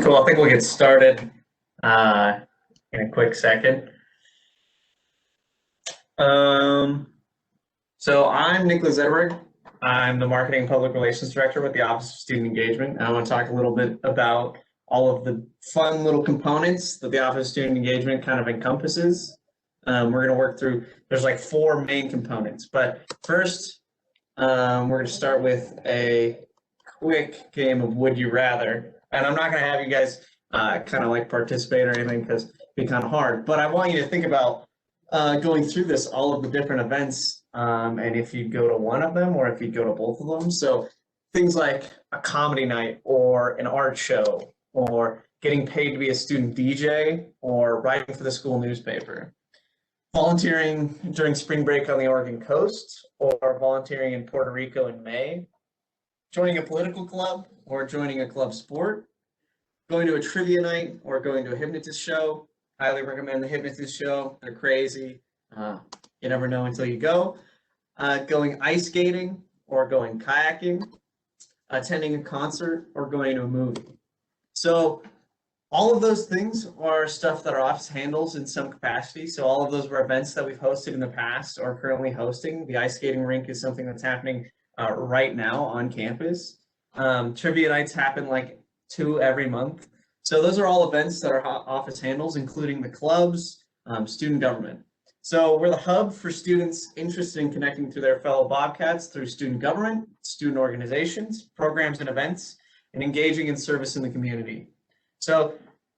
Cool. I think we'll get started in a quick second. So I'm Nicholas Edberg. I'm the Marketing and Public Relations Director with the Office of Student Engagement. And I want to talk a little bit about all of the fun little components that the Office of Student Engagement kind of encompasses. We're going to work through, there's like 4 main components. But first, we're going to start with a quick game of Would You Rather. And I'm not going to have you guys kind of like participate or anything because it'd be kind of hard. But I want you to think about going through this, all of the different events, and if you'd go to one of them or if you'd go to both of them. So things like a comedy night or an art show or getting paid to be a student DJ or writing for the school newspaper. Volunteering during spring break on the Oregon coast or volunteering in Puerto Rico in May. Joining a political club or joining a club sport. Going to a trivia night or going to a hypnotist show. Highly recommend the hypnotist show. They're crazy. You never know until you go. Going ice skating or going kayaking. Attending a concert or going to a movie. So all of those things are stuff that our office handles in some capacity. So all of those were events that we've hosted in the past or currently hosting. The ice skating rink is something that's happening right now on campus. Trivia nights happen like 2 every month. So those are all events that our office handles, including the clubs, student government. So we're the hub for students interested in connecting to their fellow Bobcats through student government, student organizations, programs and events, and engaging in service in the community. So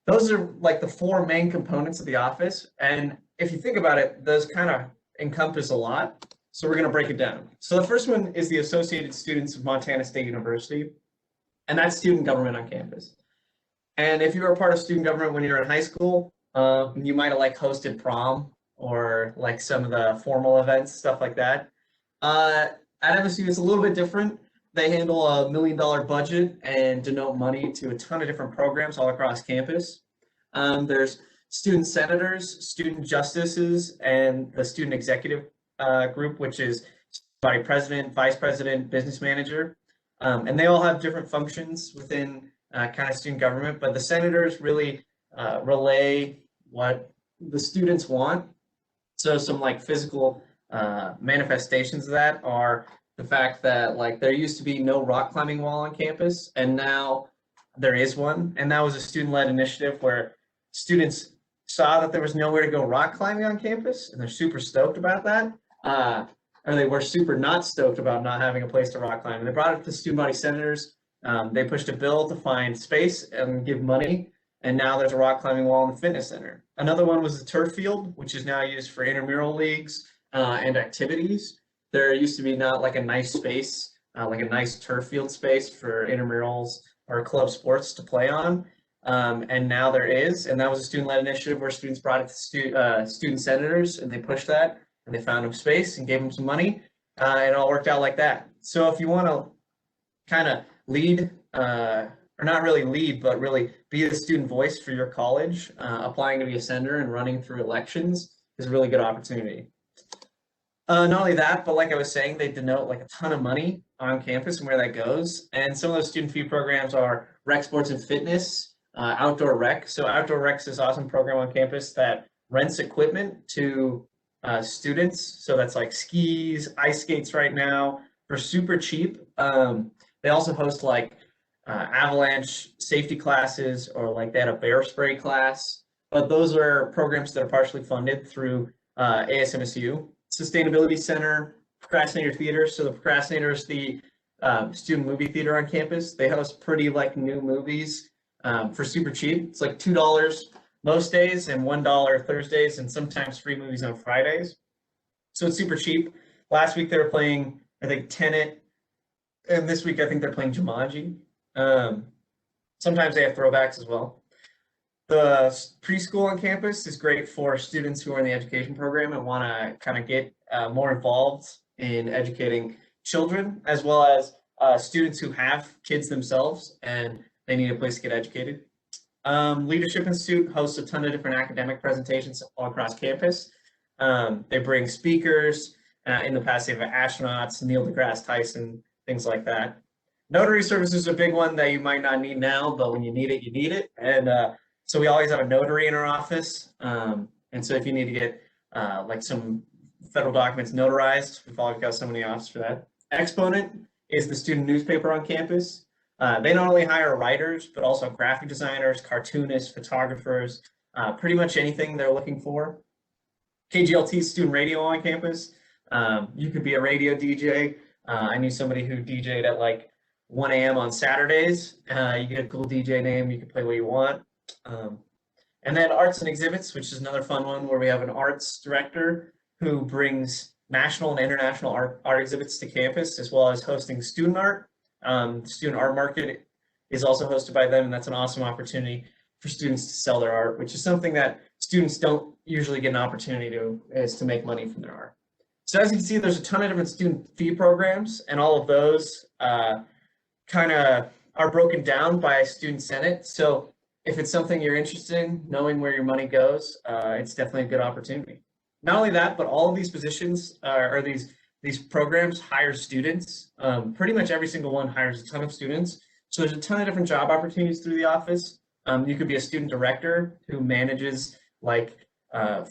those are like the 4 main components of the office. And if you think about it, those kind of encompass a lot. So we're going to break it down. So the first one is the Associated Students of Montana State University, and that's student government on campus. And if you were a part of student government when you were in high school, you might have like hosted prom or like some of the formal events, stuff like that. At MSU, it's a little bit different. They handle a $1 million budget and denote money to a ton of different programs all across campus. There's student senators, student justices, and the student executive group, which is body president, vice president, business manager. And they all have different functions within kind of student government, but the senators really relay what the students want. So some like physical manifestations of that are the fact that like there used to be no rock climbing wall on campus, and now there is one. And that was a student-led initiative where students saw that there was nowhere to go rock climbing on campus, and they're super stoked about that. Or they were super not stoked about not having a place to rock climb. And they brought it to student body senators. They pushed a bill to find space and give money. And now there's a rock climbing wall in the fitness center. Another one was the turf field, which is now used for intramural leagues and activities. There used to be not like a nice space, like a nice turf field space for intramurals or club sports to play on. And now there is. And that was a student-led initiative where students brought it to student senators, and they pushed that. And they found them space and gave them some money, and it all worked out like that. So if you want to kind of lead, or not really lead, but really be the student voice for your college, applying to be a senator and running through elections is a really good opportunity. Not only that, but like I was saying, they denote like a ton of money on campus and where that goes. And some of those student fee programs are rec sports and fitness, outdoor rec. So outdoor rec is this awesome program on campus that rents equipment to students. So that's like skis, ice skates right now for super cheap. They also host like avalanche safety classes, or like they had a bear spray class. But those are programs that are partially funded through ASMSU. Sustainability Center, Procrastinator Theater. So the Procrastinator is the student movie theater on campus. They host pretty like new movies for super cheap. It's like $2 most days and $1 Thursdays, and sometimes free movies on Fridays. So it's super cheap. Last week they were playing, I think, Tenet, and this week I think they're playing Jumanji. Sometimes they have throwbacks as well. The preschool on campus is great for students who are in the education program and want to kind of get more involved in educating children, as well as students who have kids themselves and they need a place to get educated. Leadership Institute hosts a ton of different academic presentations all across campus. They bring speakers. In the past, they've had astronauts, Neil deGrasse Tyson, things like that. Notary service is a big one that you might not need now, but when you need it, you need it. And so we always have a notary in our office. And so if you need to get like some federal documents notarized, we've always got someone in the office for that. Exponent is the student newspaper on campus. They not only hire writers, but also graphic designers, cartoonists, photographers, pretty much anything they're looking for. KGLT student radio on campus. You could be a radio DJ. I knew somebody who DJ'd at like 1 a.m. on Saturdays. You get a cool DJ name, you can play what you want. And then arts and exhibits, which is another fun one where we have an arts director who brings national and international art exhibits to campus, as well as hosting student art. Student art market is also hosted by them, and that's an awesome opportunity for students to sell their art, which is something that students don't usually get an opportunity to, is to make money from their art. So as you can see, there's a ton of different student fee programs, and all of those kind of are broken down by student senate. So if it's something you're interested in, knowing where your money goes, it's definitely a good opportunity. Not only that, but all of these positions or these programs hire students. Pretty much every single one hires a ton of students. So there's a ton of different job opportunities through the office. You could be a student director who manages like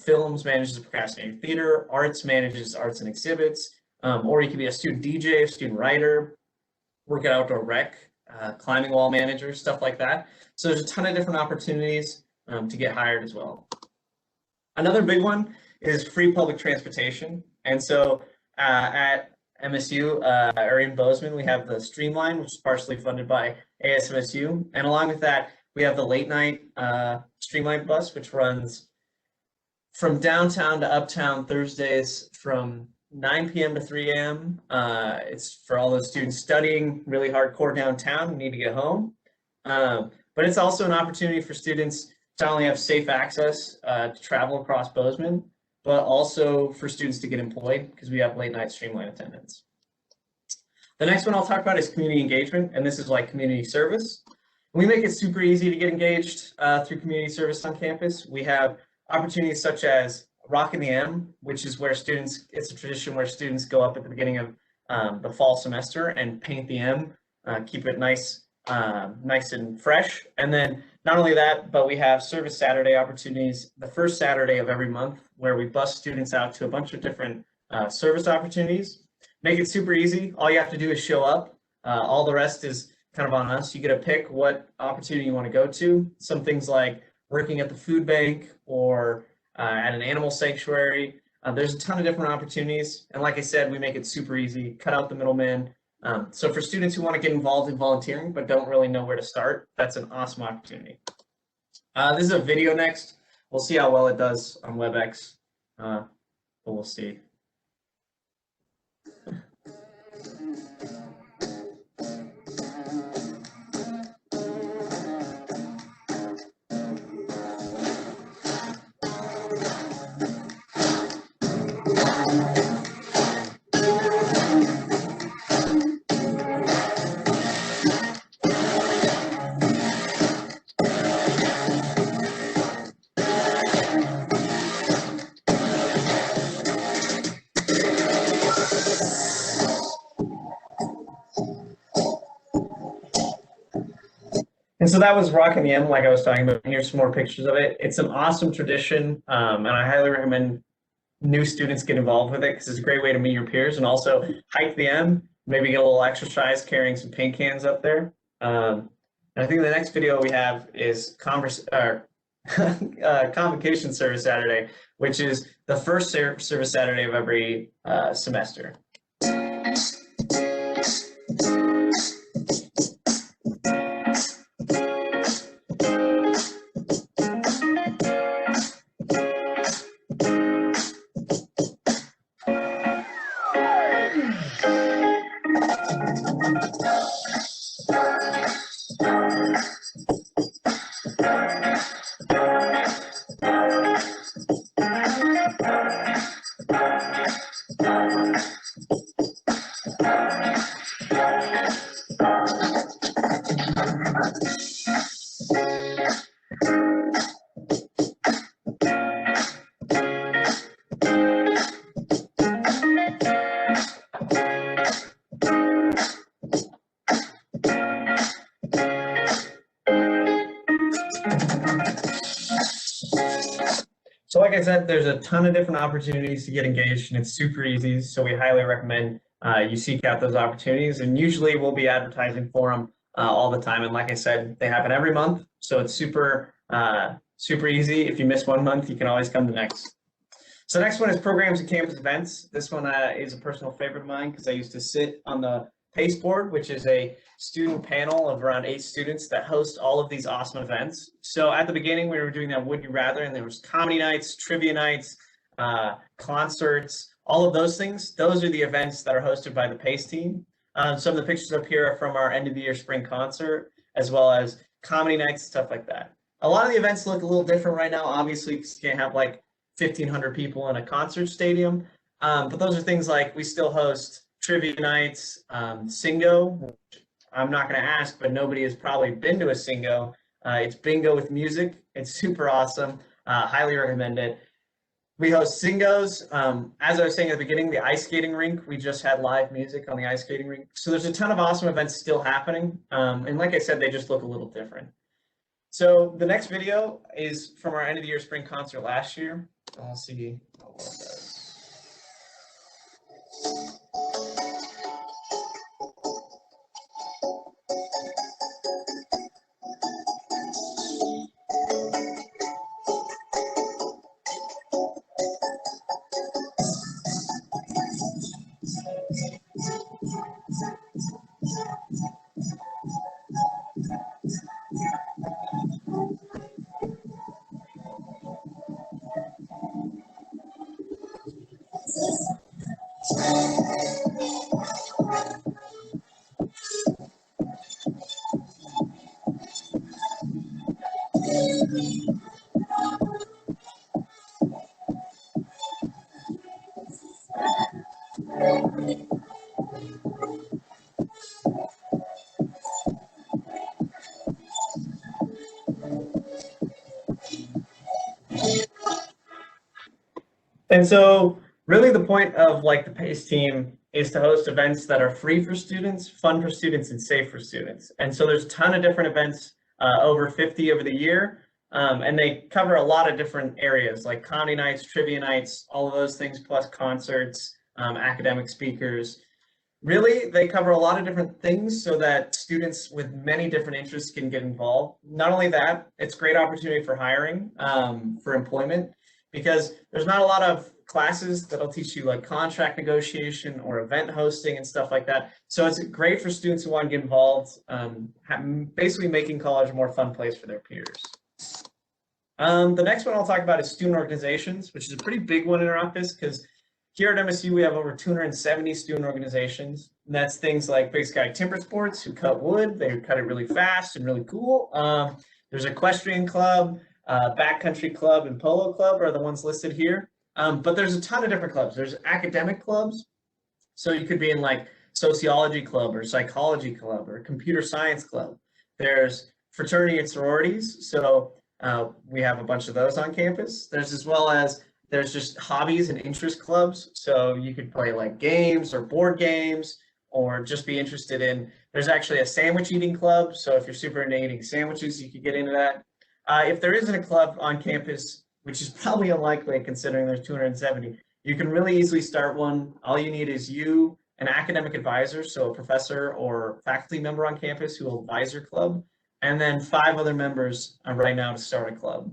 films, manages a procrastinating theater, arts manages arts and exhibits, or you could be a student DJ, a student writer, work at outdoor rec, climbing wall manager, stuff like that. So there's a ton of different opportunities to get hired as well. Another big one is free public transportation. And so at MSU or in Bozeman, we have the Streamline, which is partially funded by ASMSU. And along with that, we have the late night Streamline bus, which runs from downtown to uptown Thursdays from 9 p.m. to 3 a.m. It's for all those students studying really hardcore downtown who need to get home. But it's also an opportunity for students to not only have safe access to travel across Bozeman, but also for students to get employed because we have late night Streamline attendance. The next one I'll talk about is community engagement, and this is like community service. We make it super easy to get engaged through community service on campus. We have opportunities such as Rockin' the M, which is where students, it's a tradition where students go up at the beginning of the fall semester and paint the M, keep it nice and fresh. And then not only that, but we have service Saturday opportunities the first Saturday of every month where we bus students out to a bunch of different service opportunities. Make it super easy. All you have to do is show up. All the rest is kind of on us. You get to pick what opportunity you want to go to. Some things like working at the food bank or at an animal sanctuary. There's a ton of different opportunities. And like I said, we make it super easy, cut out the middleman. So for students who want to get involved in volunteering but don't really know where to start, that's an awesome opportunity. This is a video next. We'll see how well it does on WebEx, but we'll see. And so that was Rockin' the M, like I was talking about. Here's some more pictures of it. It's an awesome tradition, and I highly recommend new students get involved with it because it's a great way to meet your peers and also hike the M, maybe get a little exercise carrying some paint cans up there. And I think the next video we have is Convocation Service Saturday, which is the first service Saturday of every semester. said, there's a ton of different opportunities to get engaged, and it's super easy. So we highly recommend you seek out those opportunities. And usually we'll be advertising for them all the time. And like I said, they happen every month. So it's super easy. If you miss one month, you can always come to next. So next one is programs and campus events. This one is a personal favorite of mine because I used to sit on the PACE board, which is a student panel of around 8 students that host all of these awesome events. So at the beginning, we were doing that Would You Rather, and there was comedy nights, trivia nights, concerts, all of those things. Those are the events that are hosted by the PACE team. Some of the pictures up here are from our end of the year spring concert, as well as comedy nights, stuff like that. A lot of the events look a little different right now, obviously, because you can't have like 1,500 people in a concert stadium. But those are things like we still host trivia nights, Singo. Which I'm not going to ask, but nobody has probably been to a Singo. It's bingo with music. It's super awesome. Highly recommend it. We host Singos. As I was saying at the beginning, the ice skating rink, we just had live music on the ice skating rink. So there's a ton of awesome events still happening. And like I said, they just look a little different. So the next video is from our end of the year spring concert last year. I'll see. And so really the point of like the PACE team is to host events that are free for students, fun for students, and safe for students. And so there's a ton of different events, over 50 over the year, and they cover a lot of different areas like comedy nights, trivia nights, all of those things, plus concerts, academic speakers. Really, they cover a lot of different things so that students with many different interests can get involved. Not only that, it's a great opportunity for hiring, for employment, because there's not a lot of classes that'll teach you like contract negotiation or event hosting and stuff like that. So it's great for students who want to get involved, basically making college a more fun place for their peers. The next one I'll talk about is student organizations, which is a pretty big one in our office because here at MSU, we have over 270 student organizations. And that's things like Big Sky Timber Sports, who cut wood. They cut it really fast and really cool. There's Equestrian Club, Backcountry Club, and Polo Club are the ones listed here. But there's a ton of different clubs. There's academic clubs. So you could be in like sociology club or psychology club or computer science club. There's fraternity and sororities. So we have a bunch of those on campus. There's as well as there's just hobbies and interest clubs. So you could play like games or board games or just be interested in, there's actually a sandwich eating club. So if you're super into eating sandwiches, you could get into that. If there isn't a club on campus, which is probably unlikely considering there's 270, you can really easily start one. All you need is you, an academic advisor, so a professor or faculty member on campus who will advise your club, and then 5 other members right now to start a club.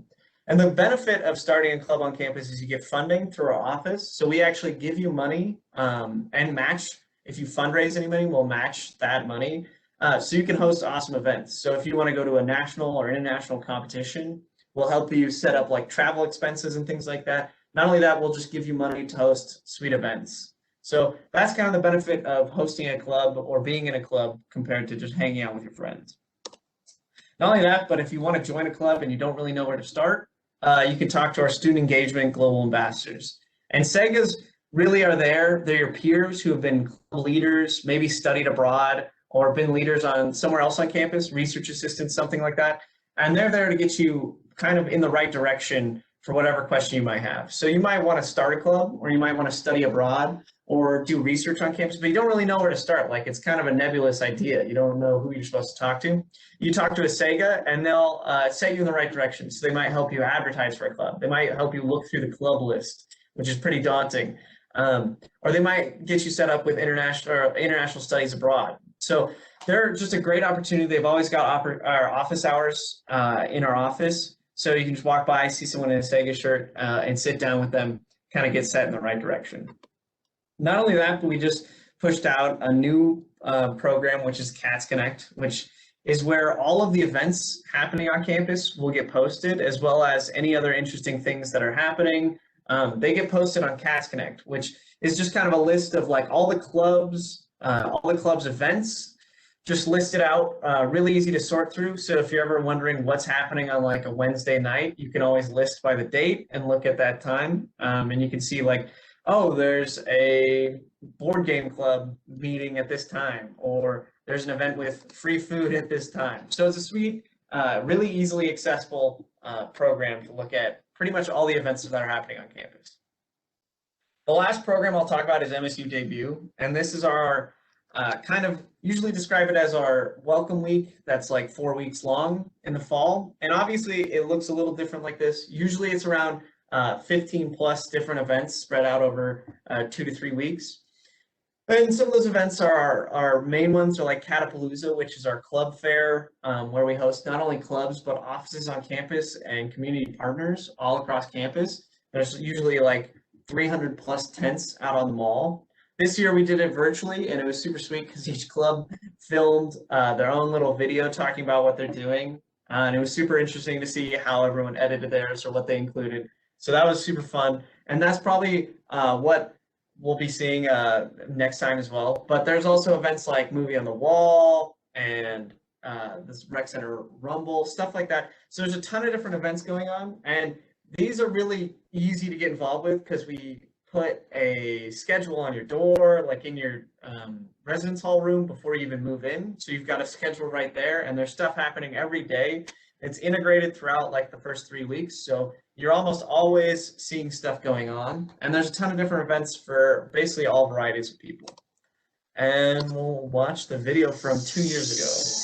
And the benefit of starting a club on campus is you get funding through our office. So we actually give you money and match. If you fundraise any money, we'll match that money. So you can host awesome events. So if you want to go to a national or international competition, we'll help you set up like travel expenses and things like that. Not only that, we'll just give you money to host sweet events. So that's kind of the benefit of hosting a club or being in a club compared to just hanging out with your friends. Not only that, but if you want to join a club and you don't really know where to start, you can talk to our student engagement global ambassadors. And SEGAs really are there. They're your peers who have been leaders, maybe studied abroad, or been leaders on somewhere else on campus, research assistants, something like that. And they're there to get you kind of in the right direction for whatever question you might have. So you might want to start a club, or you might want to study abroad or do research on campus, but you don't really know where to start. Like, it's kind of a nebulous idea. You don't know who you're supposed to talk to. You talk to a Sega and they'll set you in the right direction. So they might help you advertise for a club. They might help you look through the club list, which is pretty daunting. Or they might get you set up with international studies abroad. So they're just a great opportunity. They've always got our office hours in our office. So you can just walk by, see someone in a Sega shirt, and sit down with them, kind of get set in the right direction. Not only that, but we just pushed out a new program, which is Cats Connect, which is where all of the events happening on campus will get posted, as well as any other interesting things that are happening. They get posted on Cats Connect, which is just kind of a list of like all the clubs events, just listed out, really easy to sort through. So if you're ever wondering what's happening on like a Wednesday night, you can always list by the date and look at that time. And you can see like, oh, there's a board game club meeting at this time, or there's an event with free food at this time. So it's a sweet, really easily accessible program to look at pretty much all the events that are happening on campus. The last program I'll talk about is MSU Debut, and this is our kind of usually describe it as our welcome week that's like 4 weeks long in the fall. And obviously it looks a little different like this. Usually it's around 15 plus different events spread out over 2 to 3 weeks. And some of those events are our main ones are like Catapalooza, which is our club fair, where we host not only clubs, but offices on campus and community partners all across campus. There's usually like 300 plus tents out on the mall. This year we did it virtually, and it was super sweet because each club filmed their own little video talking about what they're doing. And it was super interesting to see how everyone edited theirs or what they included. So that was super fun. And that's probably what we'll be seeing next time as well. But there's also events like Movie on the Wall and this Rec Center Rumble, stuff like that. So there's a ton of different events going on. And these are really easy to get involved with because we put a schedule on your door, like in your residence hall room before you even move in. So you've got a schedule right there, and there's stuff happening every day. It's integrated throughout like the first 3 weeks. So you're almost always seeing stuff going on. And there's a ton of different events for basically all varieties of people. And we'll watch the video from 2 years ago.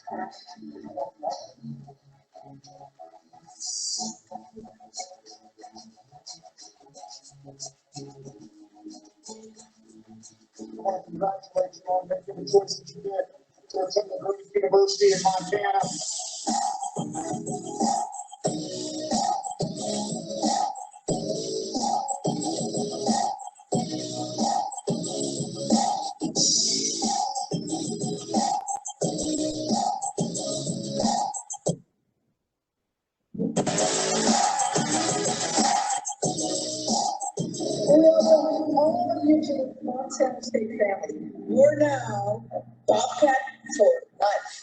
I want to congratulate you on making the choice that you did to attend the great University of Montana. All of you to the Montana State family. You're now Bobcat for life.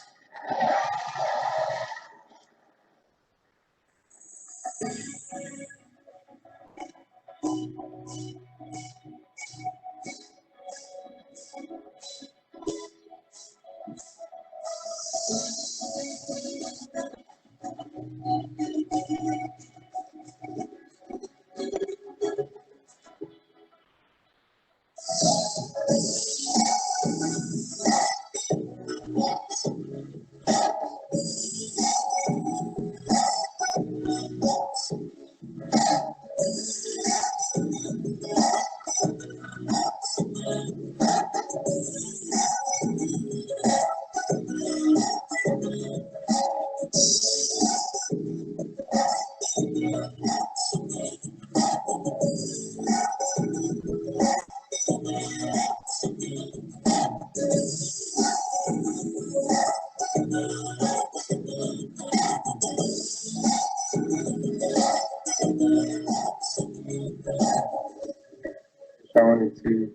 I wanted to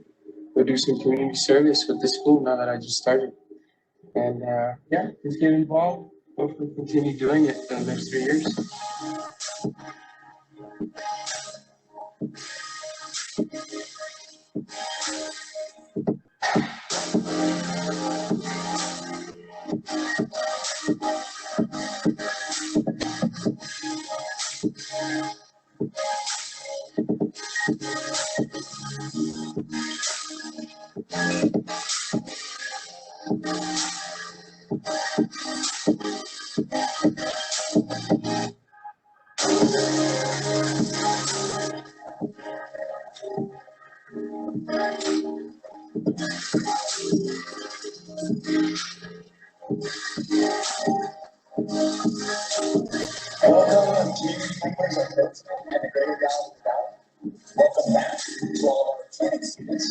go do some community service with the school now that I just started. And yeah, just get involved. hopefully continue doing it for the next 3 years. Welcome, community members of Richmond and the Greater Dallas Valley. Welcome back to all of our returning students.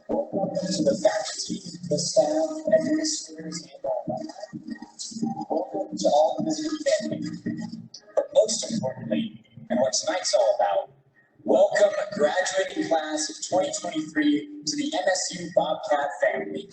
Welcome to the faculty, the staff, administrators, and all. Welcome to all the visiting family. But most importantly, and what tonight's all about, welcome graduating class of 2023 to the MSU Bobcat family.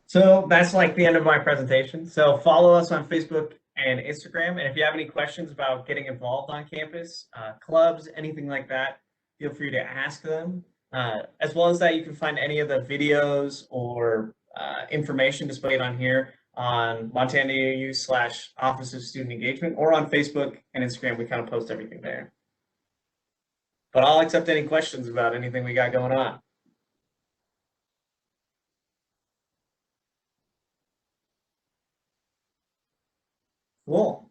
So that's like the end of my presentation. So follow us on Facebook and Instagram. And if you have any questions about getting involved on campus, clubs, anything like that, feel free to ask them. As well as that, you can find any of the videos or information displayed on here on Montana AU/Office of Student Engagement, or on Facebook and Instagram. We kind of post everything there. But I'll accept any questions about anything we got going on. Cool.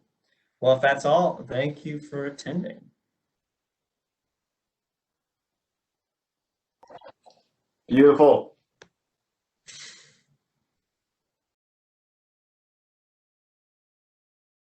Well, if that's all, thank you for attending. Beautiful.